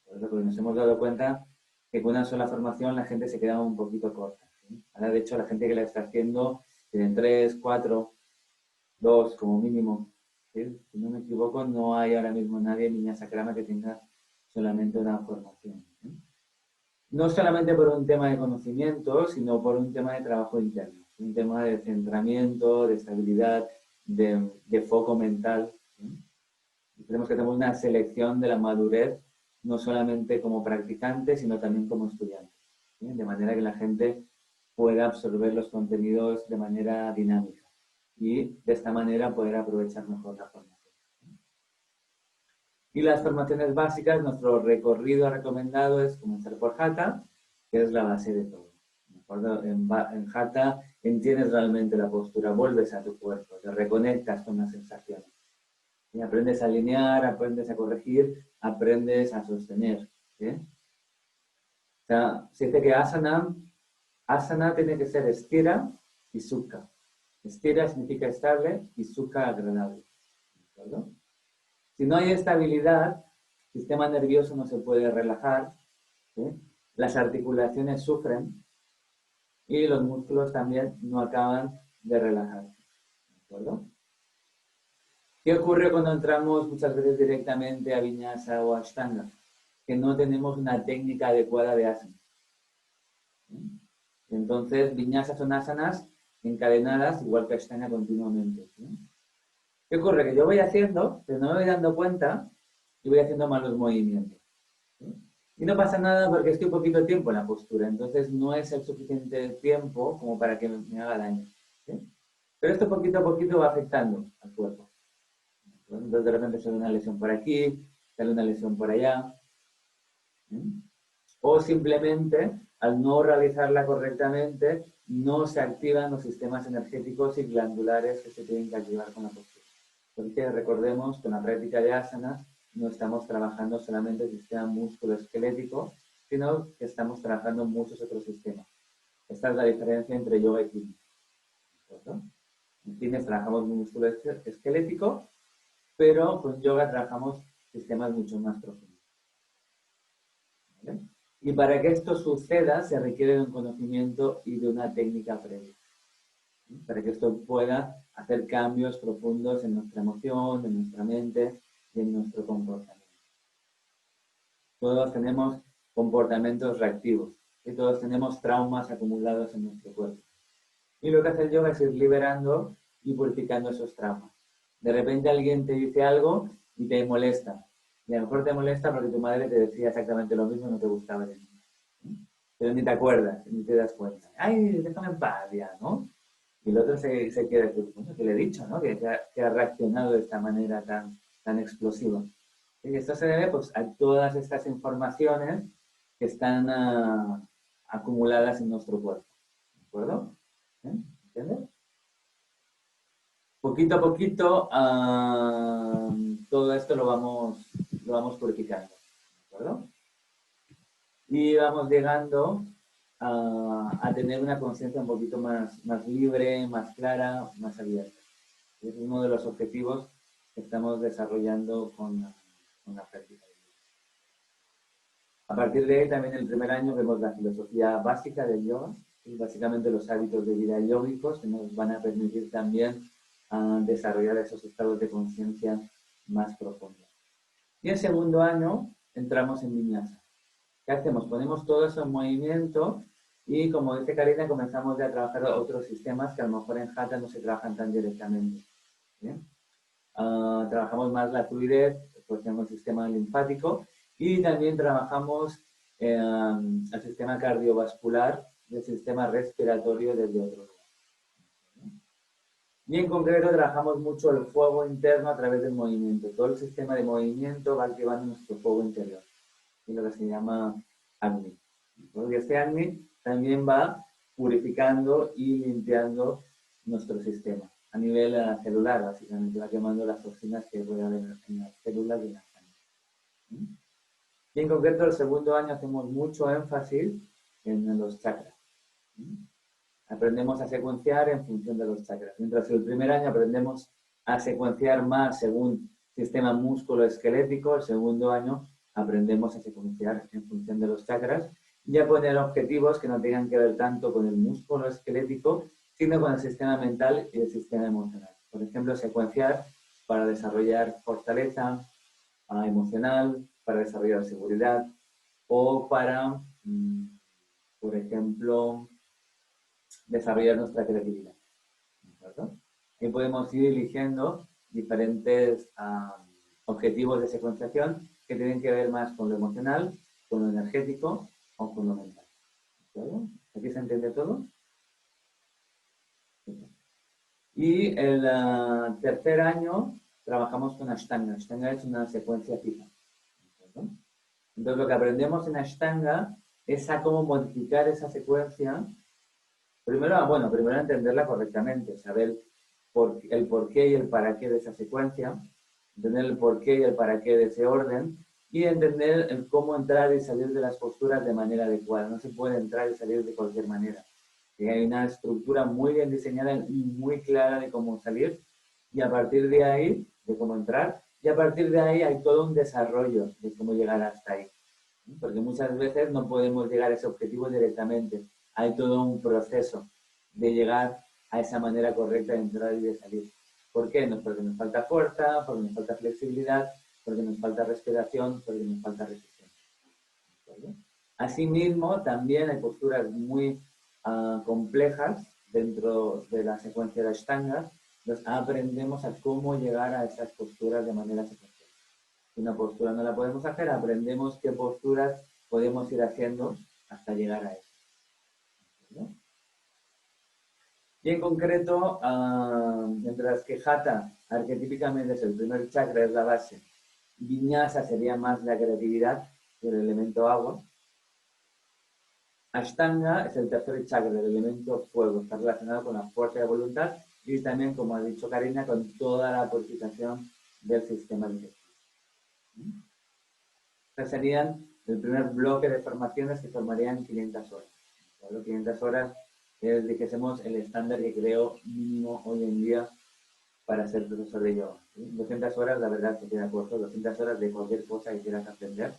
Porque nos hemos dado cuenta que con una sola formación la gente se queda un poquito corta. ¿Sí? Ahora, de hecho, la gente que la está haciendo tiene 3, 4, 2 como mínimo. ¿Sí? Si no me equivoco, no hay ahora mismo nadie en Vinyasa Krama que tenga solamente una formación. ¿Sí? No solamente por un tema de conocimiento, sino por un tema de trabajo interno, un tema de centramiento, de estabilidad, de foco mental. ¿Sí? Tenemos que tener una selección de la madurez, no solamente como practicante, sino también como estudiante, ¿sí? De manera que la gente pueda absorber los contenidos de manera dinámica y de esta manera poder aprovechar mejor la formación. Y las formaciones básicas, nuestro recorrido recomendado es comenzar por Hatha, que es la base de todo. ¿De acuerdo? En Hatha entiendes realmente la postura, vuelves a tu cuerpo, te reconectas con las sensaciones. Y aprendes a alinear, aprendes a corregir, aprendes a sostener. ¿Sí? O sea, se dice que asana tiene que ser estira y sukha. Estira significa estable y sukha agradable. ¿De acuerdo? Si no hay estabilidad, el sistema nervioso no se puede relajar, ¿sí? Las articulaciones sufren y los músculos también no acaban de relajarse. ¿De acuerdo? ¿Qué ocurre cuando entramos muchas veces directamente a Vinyasa o Ashtanga? Que no tenemos una técnica adecuada de asana. Entonces, Vinyasa son asanas encadenadas, igual que Ashtanga continuamente. ¿Sí? ¿Qué ocurre? Que yo voy haciendo, pero no me voy dando cuenta y voy haciendo malos movimientos. ¿Sí? Y no pasa nada porque estoy un poquito tiempo en la postura, entonces no es el suficiente tiempo como para que me haga daño. ¿Sí? Pero esto poquito a poquito va afectando al cuerpo. Entonces de repente sale una lesión por aquí, sale una lesión por allá. O simplemente, al no realizarla correctamente, no se activan los sistemas energéticos y glandulares que se tienen que activar con la postura. Porque recordemos que en la práctica de asanas no estamos trabajando solamente el sistema músculo-esquelético, sino que estamos trabajando muchos otros sistemas. Esta es la diferencia entre yoga y fitness. En fitness trabajamos músculo esquelético, pero con yoga trabajamos sistemas mucho más profundos. ¿Vale? Y para que esto suceda se requiere de un conocimiento y de una técnica previa. Para que esto pueda hacer cambios profundos en nuestra emoción, en nuestra mente y en nuestro comportamiento. Todos tenemos comportamientos reactivos y todos tenemos traumas acumulados en nuestro cuerpo. Y lo que hace el yoga es ir liberando y purificando esos traumas. De repente alguien te dice algo y te molesta. Y a lo mejor te molesta porque tu madre te decía exactamente lo mismo y no te gustaba de niño. Pero ni te acuerdas, ni te das cuenta. Ay, déjame en paz ya, ¿no? Y el otro se queda, bueno, que le he dicho, ¿no? Que ha reaccionado de esta manera tan explosiva. Y esto se debe pues, a todas estas informaciones que están acumuladas en nuestro cuerpo. ¿De acuerdo? ¿Entiendes? poquito a poquito, todo esto lo vamos purificando, ¿de acuerdo? Y vamos llegando a tener una conciencia un poquito más libre, más clara, más abierta. Es uno de los objetivos que estamos desarrollando con la práctica. A partir de ahí, también el primer año vemos la filosofía básica del yoga, y básicamente los hábitos de vida yógicos que nos van a permitir también desarrollar esos estados de conciencia más profundos. Y el segundo año entramos en vinyasa. ¿Qué hacemos? Ponemos todo eso en movimiento y, como dice Karina, comenzamos ya a trabajar otros sistemas que a lo mejor en Hatha no se trabajan tan directamente. ¿Bien? Trabajamos más la fluidez, por ejemplo, el sistema linfático, y también trabajamos el sistema cardiovascular y el sistema respiratorio desde otro lugar. Y en concreto trabajamos mucho el fuego interno a través del movimiento. Todo el sistema de movimiento va activando nuestro fuego interior, y lo que se llama Agni. Y este Agni también va purificando y limpiando nuestro sistema a nivel celular, básicamente va quemando las toxinas que puede haber en las células y la sangre. Y en concreto el segundo año hacemos mucho énfasis en los chakras. Aprendemos a secuenciar en función de los chakras. Mientras el primer año aprendemos a secuenciar más según sistema músculo-esquelético, el segundo año aprendemos a secuenciar en función de los chakras y a poner objetivos que no tengan que ver tanto con el músculo esquelético, sino con el sistema mental y el sistema emocional. Por ejemplo, secuenciar para desarrollar fortaleza emocional, para desarrollar seguridad o para, por ejemplo, desarrollar nuestra creatividad. ¿Cierto? Y podemos ir eligiendo diferentes objetivos de secuenciación que tienen que ver más con lo emocional, con lo energético o con lo mental. ¿Cierto? ¿Aquí se entiende todo? Y el tercer año trabajamos con Ashtanga. Ashtanga es una secuencia fija. ¿Cierto? Entonces lo que aprendemos en Ashtanga es a cómo modificar esa secuencia. Primero entenderla correctamente, saber el porqué y el para qué de esa secuencia, entender el porqué y el para qué de ese orden, y entender el cómo entrar y salir de las posturas de manera adecuada. No se puede entrar y salir de cualquier manera. Hay una estructura muy bien diseñada y muy clara de cómo salir, y a partir de ahí, de cómo entrar, y a partir de ahí hay todo un desarrollo de cómo llegar hasta ahí. Porque muchas veces no podemos llegar a ese objetivo directamente. Hay todo un proceso de llegar a esa manera correcta de entrar y de salir. ¿Por qué? No, porque nos falta fuerza, porque nos falta flexibilidad, porque nos falta respiración, porque nos falta resistencia. ¿Vale? Asimismo, también hay posturas muy complejas dentro de la secuencia de Ashtanga. Entonces, aprendemos a cómo llegar a esas posturas de manera secuencial. Si una postura no la podemos hacer, aprendemos qué posturas podemos ir haciendo hasta llegar a eso. ¿No? Y en concreto, mientras que Hatha arquetípicamente es el primer chakra, es la base, Vinyasa sería más la creatividad y el elemento agua, Ashtanga es el tercer chakra, el elemento fuego, está relacionado con la fuerza de voluntad y también, como ha dicho Karina, con toda la purificación del sistema digestivo. Estos serían el primer bloque de formaciones que formarían 500 horas. Bueno, 500 horas es, dijésemos, el estándar que creo mínimo hoy en día para ser profesor de yoga. ¿Sí? 200 horas, la verdad, se queda corto. 200 horas de cualquier cosa que quieras aprender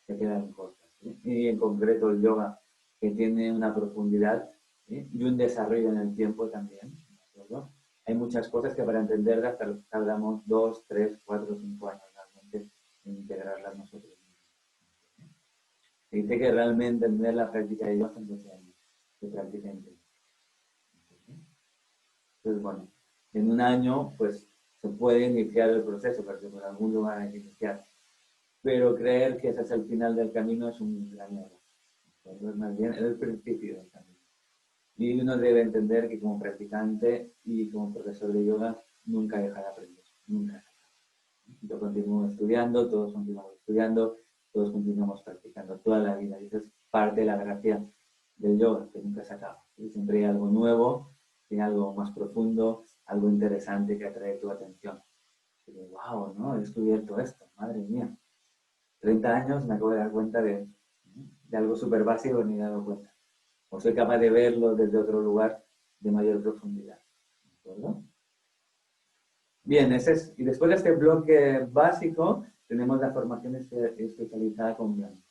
se quedan cortas. ¿Sí? Y en concreto el yoga, que tiene una profundidad, ¿sí? Y un desarrollo en el tiempo también. ¿De acuerdo? Hay muchas cosas que para entenderlas tardamos 2, 3, 4, 5 años realmente en integrarlas nosotros. Se dice que realmente entender la práctica de yoga son 12 años de práctica intensa. Entonces, bueno, en un año, pues, se puede iniciar el proceso, porque por algún lugar hay que iniciar. Pero creer que ese es el final del camino es un gran error. Entonces, más bien, es el principio del camino. Y uno debe entender que como practicante y como profesor de yoga, nunca deja de aprender. Nunca. Yo continúo estudiando, todos continuamos estudiando, todos continuamos practicando toda la vida. Y eso es parte de la gracia del yoga, que nunca se acaba. Y siempre hay algo nuevo, hay algo más profundo, algo interesante que atrae tu atención. Y digo, wow, ¿no? He descubierto esto, madre mía. 30 años me acabo de dar cuenta de algo súper básico que ni me he dado cuenta. O soy capaz de verlo desde otro lugar de mayor profundidad. ¿De acuerdo? Bien, y después de este bloque básico, tenemos la formación especializada con Blanca.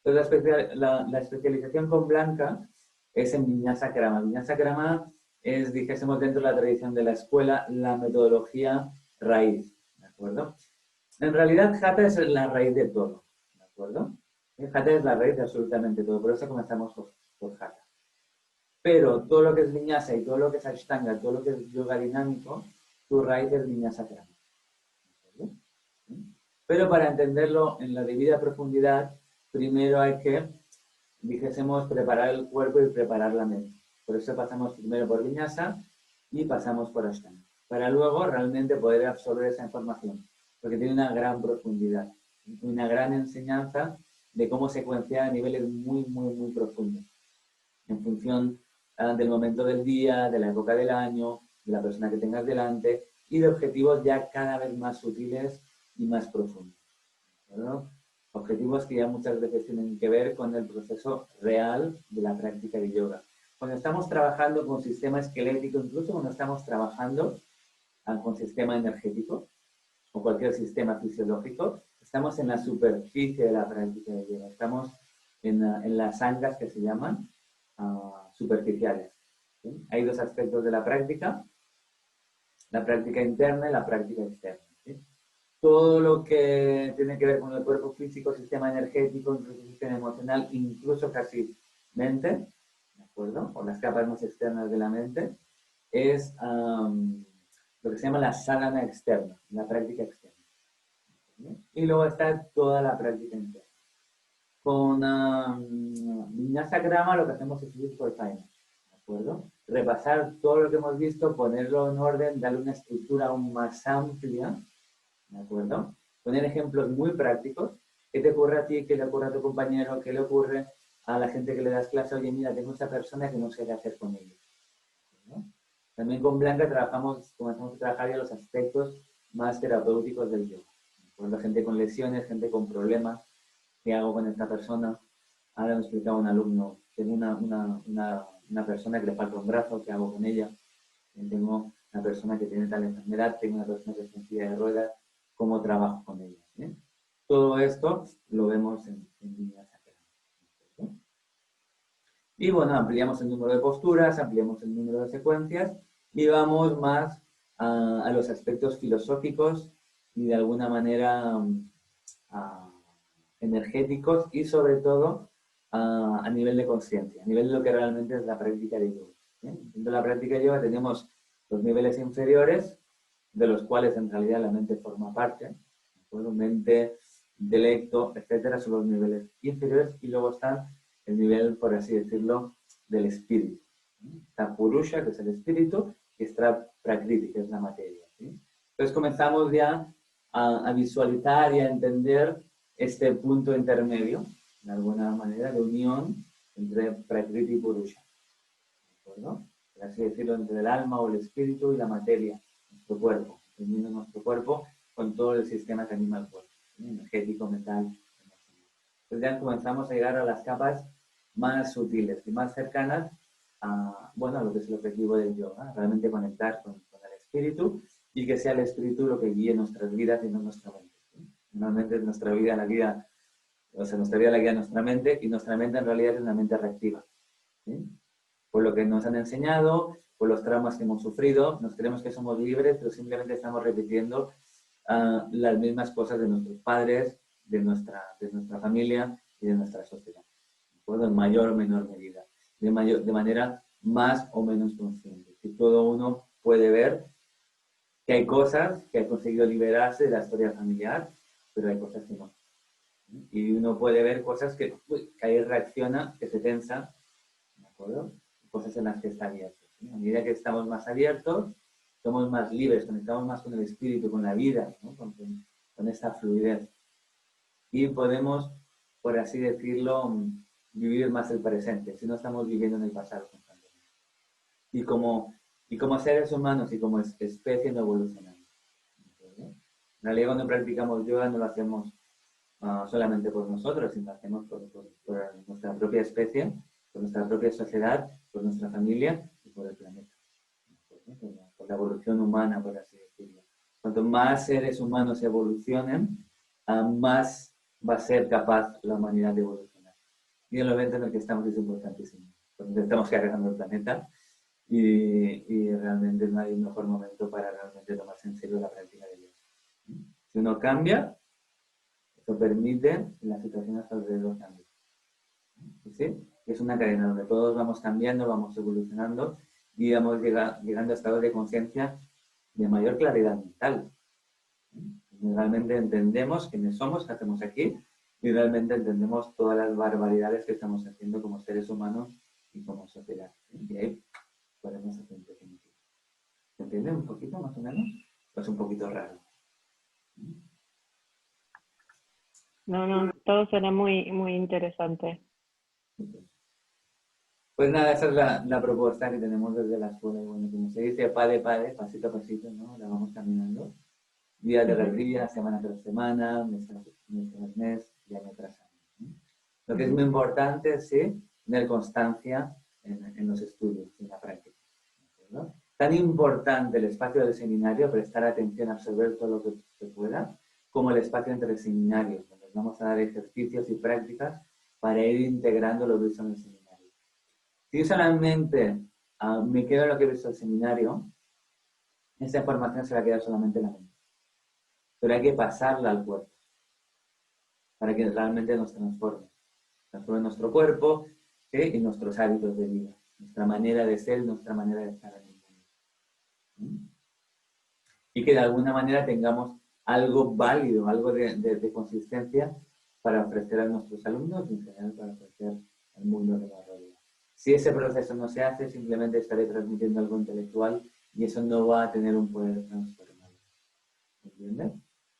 Entonces, la especialización con Blanca es en Vinyasa Krama. Vinyasa Krama es, dijésemos, dentro de la tradición de la escuela, la metodología raíz. ¿De acuerdo? En realidad, Hatha es la raíz de todo. ¿De acuerdo? Hatha es la raíz de absolutamente todo. Por eso comenzamos por Hatha. Pero todo lo que es Vinyasa y todo lo que es Ashtanga, todo lo que es yoga dinámico, tu raíz es Vinyasa Krama. Pero para entenderlo en la debida profundidad, primero hay que, dijésemos, preparar el cuerpo y preparar la mente. Por eso pasamos primero por Vinyasa y pasamos por Ashtanga. Para luego realmente poder absorber esa información. Porque tiene una gran profundidad, una gran enseñanza de cómo secuenciar a niveles muy, muy, muy profundos. En función del momento del día, de la época del año, de la persona que tengas delante y de objetivos ya cada vez más sutiles y más profundos. ¿No? Objetivos que ya muchas veces tienen que ver con el proceso real de la práctica de yoga. Cuando estamos trabajando con sistema esquelético, incluso cuando estamos trabajando con sistema energético o cualquier sistema fisiológico, estamos en la superficie de la práctica de yoga. Estamos en las angas que se llaman superficiales. ¿Sí? Hay dos aspectos de la práctica interna y la práctica externa. ¿Sí? Todo lo que tiene que ver con el cuerpo físico, sistema energético, incluso sistema emocional, incluso casi mente, ¿de acuerdo? O las capas más externas de la mente, es lo que se llama la sadhana externa, la práctica externa. ¿Sí? Y luego está toda la práctica interna. Con Vinyasa Krama lo que hacemos es ir por faena, ¿de acuerdo? Repasar todo lo que hemos visto, ponerlo en orden, darle una estructura aún más amplia, ¿de acuerdo? Poner ejemplos muy prácticos. ¿Qué te ocurre a ti? ¿Qué le ocurre a tu compañero? ¿Qué le ocurre a la gente que le das clase? Oye, mira, tengo esa persona que no sé qué hacer con ella. ¿No? También con Blanca comenzamos a trabajar ya los aspectos más terapéuticos del yoga. ¿De gente con lesiones, gente con problemas. ¿Qué hago con esta persona? Ahora me explicaba un alumno, tengo una persona que le falta un brazo, ¿qué hago con ella? Tengo una persona que tiene tal enfermedad, tengo una persona que está en silla de ruedas, ¿cómo trabajo con ella? ¿Sí? Todo esto lo vemos en Vinyasa Krama. Y bueno, ampliamos el número de posturas, ampliamos el número de secuencias y vamos más a los aspectos filosóficos y de alguna manera energéticos y sobre todo a nivel de conciencia, a nivel de lo que realmente es la práctica de yoga. Dentro de la práctica de yoga tenemos los niveles inferiores, de los cuales en realidad la mente forma parte, mente, intelecto, etcétera, son los niveles inferiores y luego están el nivel, por así decirlo, del espíritu. Está Purusha, que es el espíritu, y está Prakriti, que es la materia. ¿Sí? Entonces comenzamos ya a visualizar y a entender este punto intermedio, de alguna manera, de unión entre Prakriti y Purusha. ¿De acuerdo? Por así decirlo, entre el alma o el espíritu y la materia, nuestro cuerpo, uniendo nuestro cuerpo con todo el sistema que anima el cuerpo, ¿sí? Energético, mental, emocional. Entonces ya comenzamos a llegar a las capas más sutiles y más cercanas a, bueno, a lo que es el objetivo del yoga, realmente conectar con el espíritu y que sea el espíritu lo que guíe nuestras vidas y no nuestra mente. ¿Sí? Normalmente nuestra vida la guía nuestra mente y nuestra mente en realidad es una mente reactiva. ¿Sí? Por lo que nos han enseñado, por los traumas que hemos sufrido, nos creemos que somos libres, pero simplemente estamos repitiendo las mismas cosas de nuestros padres, de nuestra familia y de nuestra sociedad. ¿De en mayor o menor medida, de manera más o menos consciente. Que todo uno puede ver que hay cosas que ha conseguido liberarse de la historia familiar, pero hay cosas que no. Y uno puede ver cosas que ahí reacciona, que se tensa, ¿de acuerdo? Cosas en las que está abierto. ¿Sí? A medida que estamos más abiertos, somos más libres, conectamos más con el espíritu, con la vida, ¿no? con esta fluidez. Y podemos, por así decirlo, vivir más el presente, si no estamos viviendo en el pasado constantemente. Y como Y como seres humanos y como especie no evolucionamos. En realidad cuando practicamos yoga no lo hacemos solamente por nosotros, sino lo hacemos por nuestra propia especie, por nuestra propia sociedad, por nuestra familia y por el planeta. Por la evolución humana, por así decirlo. Cuanto más seres humanos evolucionen, más va a ser capaz la humanidad de evolucionar. Y el evento en el que estamos es importantísimo, porque estamos cargando el planeta y realmente no hay un mejor momento para realmente tomarse en serio la práctica de Dios. Si uno cambia, eso permite que la situación a su alrededor cambie. ¿Sí? Es una cadena donde todos vamos cambiando, vamos evolucionando y vamos llegando a estados de conciencia de mayor claridad mental. Realmente entendemos quiénes somos, qué hacemos aquí, y realmente entendemos todas las barbaridades que estamos haciendo como seres humanos y como sociedad. Y ahí podemos hacer un pequeño clic. ¿Se entiende un poquito, más o menos? Pues un poquito raro. No, todo suena muy, muy interesante. Pues nada, esa es la propuesta que tenemos desde la escuela. Y bueno, como se dice, pa de, pasito a pasito, ¿no? La vamos caminando. Día tras día, semana tras semana, mes tras mes y año tras año, ¿no? Lo que es muy importante es, sí, tener constancia en los estudios, en la práctica, ¿no? Tan importante el espacio del seminario, prestar atención, absorber todo lo que se pueda, como el espacio entre seminarios, donde vamos a dar ejercicios y prácticas para ir integrando lo visto en el seminario. Si yo solamente me quedo en lo que he visto en el seminario, esa información se va a quedar solamente en la mente. Pero hay que pasarla al cuerpo para que realmente nos transforme nuestro cuerpo, ¿sí? Y nuestros hábitos de vida, nuestra manera de ser, nuestra manera de estar en el mundo. ¿Sí? Y que de alguna manera tengamos algo válido, algo de consistencia para ofrecer a nuestros alumnos y en general para ofrecer al mundo que nos rodea. Si ese proceso no se hace, simplemente estaré transmitiendo algo intelectual y eso no va a tener un poder transformador. ¿Entiendes?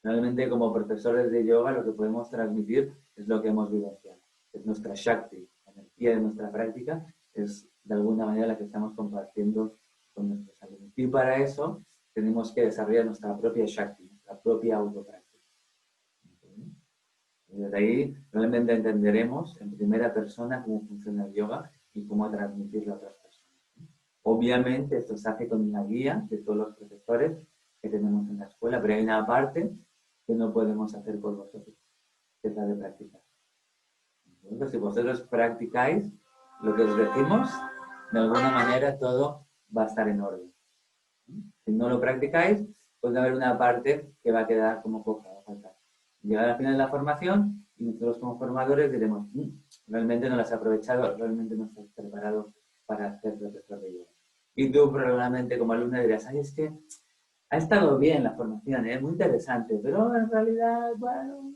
Realmente como profesores de yoga lo que podemos transmitir es lo que hemos vivenciado. Es nuestra Shakti, la energía de nuestra práctica, es de alguna manera la que estamos compartiendo con nuestros alumnos. Y para eso tenemos que desarrollar nuestra propia Shakti, nuestra propia autopráctica. Y desde ahí realmente entenderemos en primera persona cómo funciona el yoga y cómo transmitirlo a otras personas. Obviamente esto se hace con la guía de todos los profesores que tenemos en la escuela, pero hay una parte que no podemos hacer por vosotros, que es la de practicar. Entonces, si vosotros practicáis lo que os decimos, de alguna manera todo va a estar en orden. Si no lo practicáis, puede haber una parte que va a quedar como coja, va a faltar. Llegar al final de la formación y nosotros como formadores diremos, realmente no las has aprovechado, realmente no estás preparado para hacer profesor de yoga. Y tú probablemente como alumno dirás, ay, es que ha estado bien la formación, es muy interesante, pero en realidad, bueno, no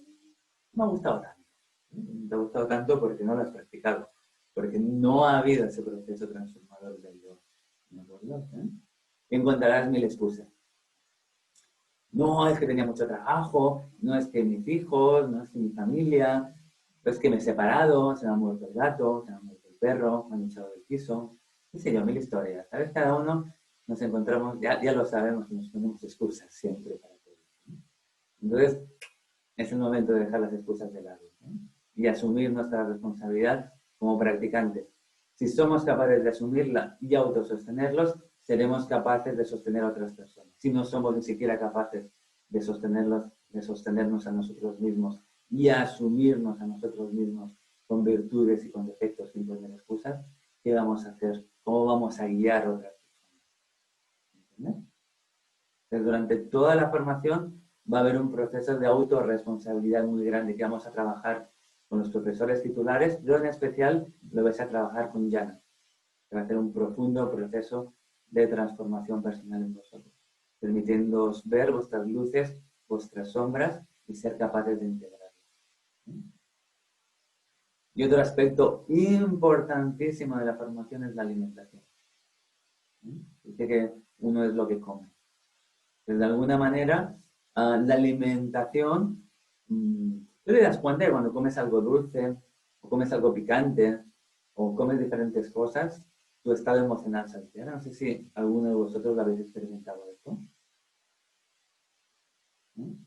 me ha gustado tanto. No te ha gustado tanto porque no lo has practicado, porque no ha habido ese proceso transformador del yoga. ¿De acuerdo? Encontrarás mil excusas. No, es que tenía mucho trabajo, no es que mis hijos, no es que mi familia, no es que me he separado, se me ha muerto el gato, se me ha muerto el perro, me han echado del piso, qué sé yo, mil historias. ¿Sabes? Cada uno nos encontramos, ya lo sabemos, nos ponemos excusas siempre para todo. Entonces, es el momento de dejar las excusas de lado, ¿no? Y asumir nuestra responsabilidad como practicantes. Si somos capaces de asumirla y autosostenerlos, seremos capaces de sostener a otras personas. Si no somos ni siquiera capaces de sostenernos a nosotros mismos y a asumirnos a nosotros mismos con virtudes y con defectos sin poner excusas, ¿qué vamos a hacer? ¿Cómo vamos a guiar a otras personas? ¿Entiendes? Entonces, durante toda la formación va a haber un proceso de autorresponsabilidad muy grande que vamos a trabajar con los profesores titulares. Yo en especial lo vais a trabajar con Jana, que va a hacer un profundo proceso de transformación personal en vosotros, permitiéndoos ver vuestras luces, vuestras sombras y ser capaces de integrarlas. Y otro aspecto importantísimo de la formación es la alimentación. Dice que uno es lo que come. Pues de alguna manera, la alimentación, tú te das cuenta que cuando comes algo dulce, o comes algo picante, o comes diferentes cosas, tu estado emocional se altera. No sé si alguno de vosotros lo habéis experimentado esto.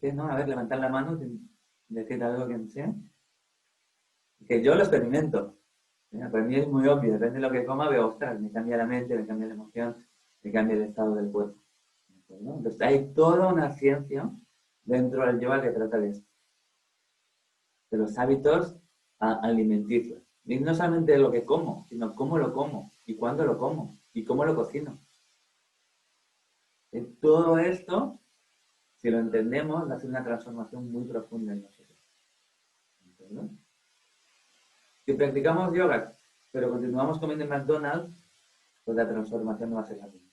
¿Qué, no? A ver, levantar la mano, decir algo que sea. Que yo lo experimento. Para mí es muy obvio, depende de lo que coma, veo, ostras, me cambia la mente, me cambia la emoción, me cambia el estado del cuerpo. ¿No? Entonces hay toda una ciencia dentro del yoga que trata de esto, de los hábitos alimenticios. Y no solamente de lo que como, sino cómo lo como, y cuándo lo como, y cómo lo cocino. Todo esto, si lo entendemos, hace una transformación muy profunda en nosotros. ¿Entiendes? Si practicamos yoga, pero continuamos comiendo en McDonald's, pues la transformación no va a ser la misma.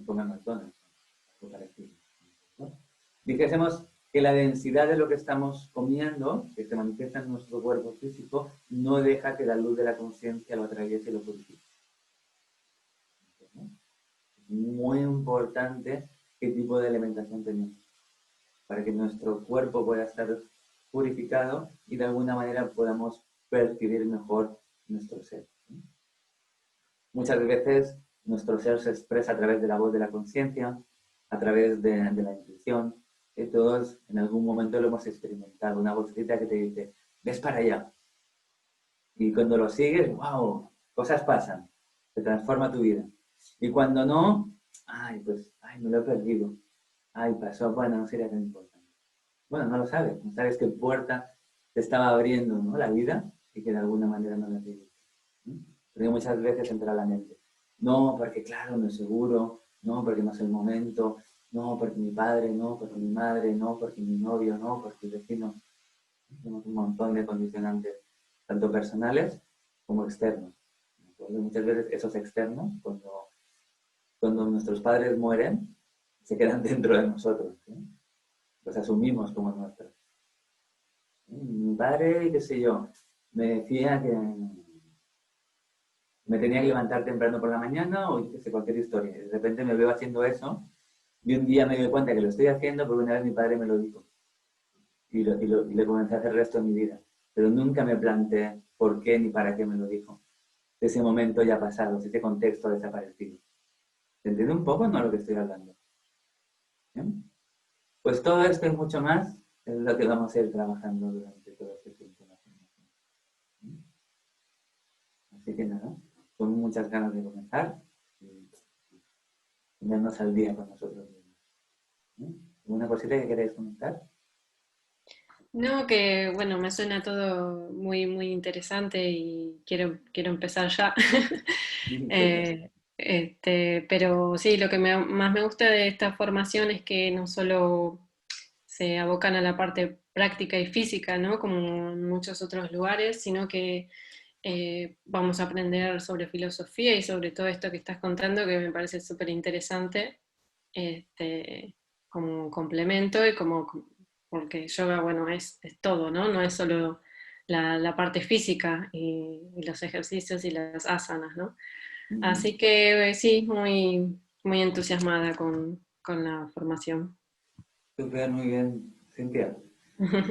Come McDonald's, algo parecido. ¿No? Dijésemos que la densidad de lo que estamos comiendo, que se manifiesta en nuestro cuerpo físico, no deja que la luz de la conciencia lo atraviese y lo purifique. ¿No? Muy importante qué tipo de alimentación tenemos, para que nuestro cuerpo pueda estar purificado y de alguna manera podamos percibir mejor nuestro ser. Muchas veces nuestro ser se expresa a través de la voz de la conciencia, a través de la intuición, y todos en algún momento lo hemos experimentado, una vocecita que te dice, ves para allá. Y cuando lo sigues, wow, cosas pasan, se transforma tu vida. Y cuando no, me lo he perdido. Ay, pasó, bueno, no sería tan importante. Bueno, no lo sabes, no sabes qué puerta te estaba abriendo, ¿no? La vida y que de alguna manera no la tienes. Porque muchas veces entra a la mente. No, porque claro, no es seguro, no, porque no es el momento, no, porque mi padre, no, porque mi madre, no, porque mi novio, no, porque el vecino. Tenemos un montón de condicionantes, tanto personales como externos. Muchas veces esos externos, cuando nuestros padres mueren, se quedan dentro de nosotros. Los asumimos como nuestros. Mi padre, qué sé yo, me decía que me tenía que levantar temprano por la mañana o qué sé, cualquier historia. De repente me veo haciendo eso y un día me doy cuenta que lo estoy haciendo porque una vez mi padre me lo dijo. Y le comencé a hacer el resto de mi vida. Pero nunca me planteé por qué ni para qué me lo dijo. Ese momento ya ha pasado, ese contexto ha desaparecido. ¿Se entiende un poco no lo que estoy hablando? ¿Bien? Pues todo esto y mucho más es lo que vamos a ir trabajando durante todo este tiempo. Así que nada, con muchas ganas de comenzar y ponernos al día con nosotros mismos. ¿Alguna cosita que queréis comentar? No, que bueno, me suena todo muy, muy interesante y quiero empezar ya. Pero sí, lo que más me gusta de esta formación es que no solo se abocan a la parte práctica y física, ¿no? Como en muchos otros lugares, sino que vamos a aprender sobre filosofía y sobre todo esto que estás contando, que me parece súper interesante, como complemento y porque yoga, bueno, es todo, ¿no? No es solo la parte física y los ejercicios y las asanas, ¿no? Así que sí, muy, muy entusiasmada con la formación. Súper, muy bien, Cintia.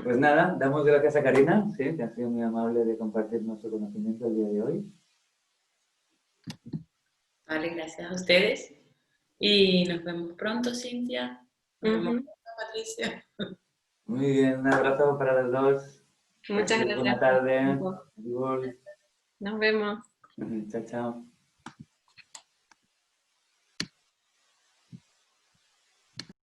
Pues nada, damos gracias a Karina, ¿sí? Que ha sido muy amable de compartir nuestro conocimiento el día de hoy. Vale, gracias a ustedes. Y nos vemos pronto, Cintia. Nos vemos pronto, Patricia. Muy bien, un abrazo para los dos. Muchas Buena gracias. tarde. Adiós. Nos vemos. Chao, chao.